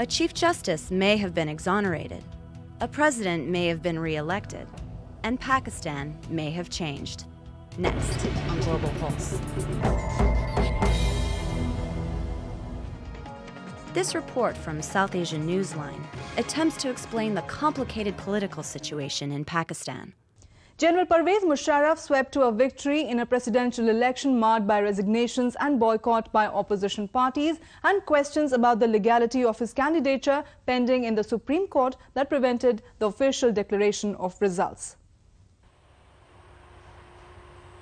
A Chief Justice may have been exonerated, a president may have been re-elected, and Pakistan may have changed. Next on Global Pulse. This report from South Asian Newsline attempts to explain the complicated political situation in Pakistan. General Pervez Musharraf swept to a victory in a presidential election marred by resignations and boycott by opposition parties and questions about the legality of his candidature pending in the Supreme Court that prevented the official declaration of results.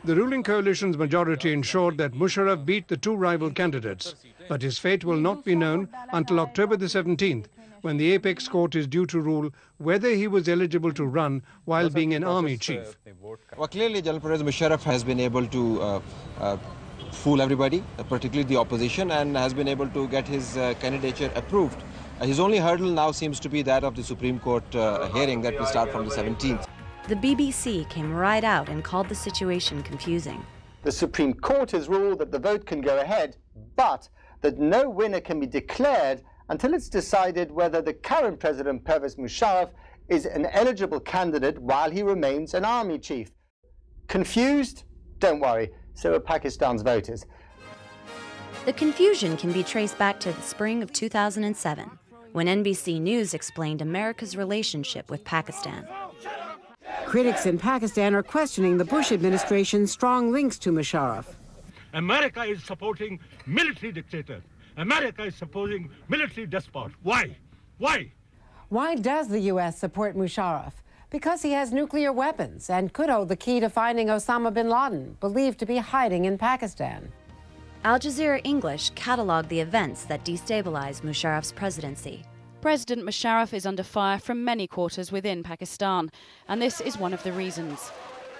The ruling coalition's majority ensured that Musharraf beat the two rival candidates, but his fate will not be known until October the 17th, when the apex court is due to rule whether he was eligible to run while being an army chief. Well, clearly, General Pervez Musharraf has been able to fool everybody, particularly the opposition, and has been able to get his candidature approved. His only hurdle now seems to be that of the Supreme Court hearing that will start from the 17th. The BBC came right out and called the situation confusing. The Supreme Court has ruled that the vote can go ahead, but that no winner can be declared until it's decided whether the current President Pervez Musharraf is an eligible candidate while he remains an army chief. Confused? Don't worry, so are Pakistan's voters. The confusion can be traced back to the spring of 2007, when NBC News explained America's relationship with Pakistan. Critics in Pakistan are questioning the Bush administration's strong links to Musharraf. America is supporting military dictators. America is supporting military despot. Why? Why? Why does the U.S. support Musharraf? Because he has nuclear weapons and could hold the key to finding Osama bin Laden, believed to be hiding in Pakistan. Al Jazeera English catalogued the events that destabilized Musharraf's presidency. President Musharraf is under fire from many quarters within Pakistan, and this is one of the reasons.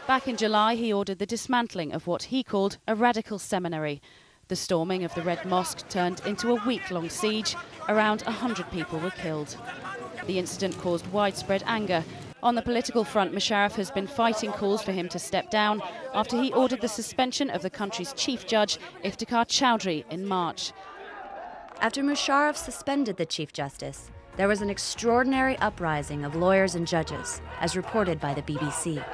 Back in July, he ordered the dismantling of what he called a radical seminary. The storming of the Red Mosque turned into a week-long siege. Around 100 people were killed. The incident caused widespread anger. On the political front, Musharraf has been fighting calls for him to step down after he ordered the suspension of the country's chief judge, Iftikhar Chowdhury, in March. After Musharraf suspended the Chief Justice, there was an extraordinary uprising of lawyers and judges, as reported by the BBC.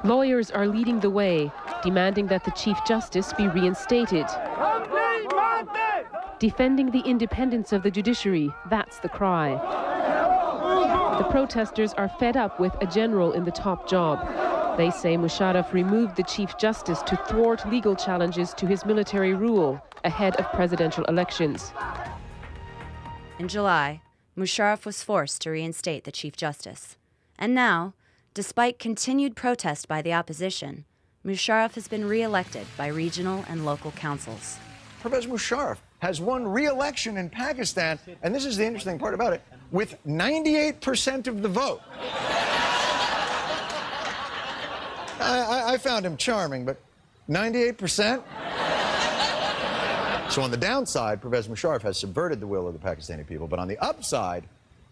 Lawyers are leading the way, demanding that the Chief Justice be reinstated. Defending the independence of the judiciary, that's the cry. The protesters are fed up with a general in the top job. They say Musharraf removed the Chief Justice to thwart legal challenges to his military rule ahead of presidential elections. In July, Musharraf was forced to reinstate the Chief Justice. And now, despite continued protest by the opposition, Musharraf has been re-elected by regional and local councils. Pervez Musharraf has won re-election in Pakistan, and this is the interesting part about it, with 98% of the vote. I found him charming, but 98%? So on the downside, Pervez Musharraf has subverted the will of the Pakistani people, but on the upside,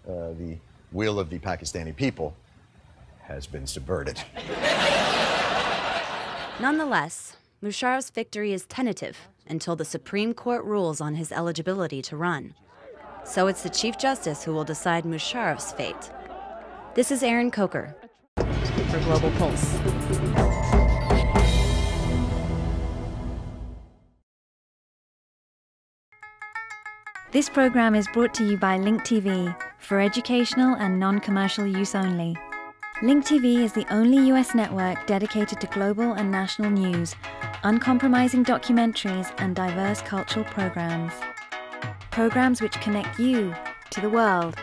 the will of the Pakistani people has been subverted. Nonetheless, Musharraf's victory is tentative until the Supreme Court rules on his eligibility to run. So it's the Chief Justice who will decide Musharraf's fate. This is Erin Coker for Global Pulse. This program is brought to you by Link TV for educational and non-commercial use only. Link TV is the only US network dedicated to global and national news, uncompromising documentaries, and diverse cultural programs. Programs which connect you to the world.